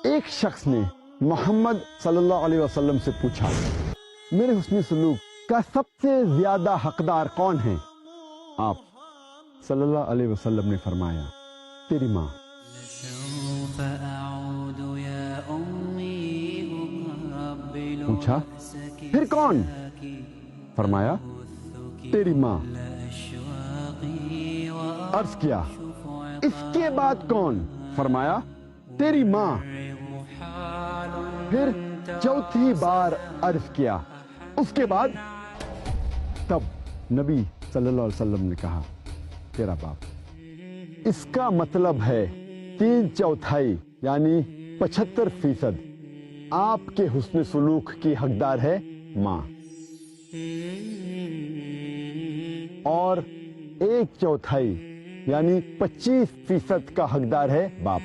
एक शख्स ने मोहम्मद सल्लल्लाहु अलैहि वसल्लम से पूछा, मेरे हुस्न सलूक का सबसे ज्यादा हकदार कौन है? आप सल्लल्लाहु अलैहि वसल्लम ने फरमाया, तेरी माँ। पूछा, फिर कौन? फरमाया, तेरी माँ। अर्ज किया, इसके बाद कौन? फरमाया, तेरी माँ। फिर चौथी बार अर्ज किया, उसके बाद? तब नबी सल्लल्लाहु अलैहि वसल्लम ने कहा, तेरा बाप। इसका मतलब है 3/4 यानी 75% आपके हुस्न सुलूक की हकदार है माँ, और 1/4 यानी 25% का हकदार है बाप।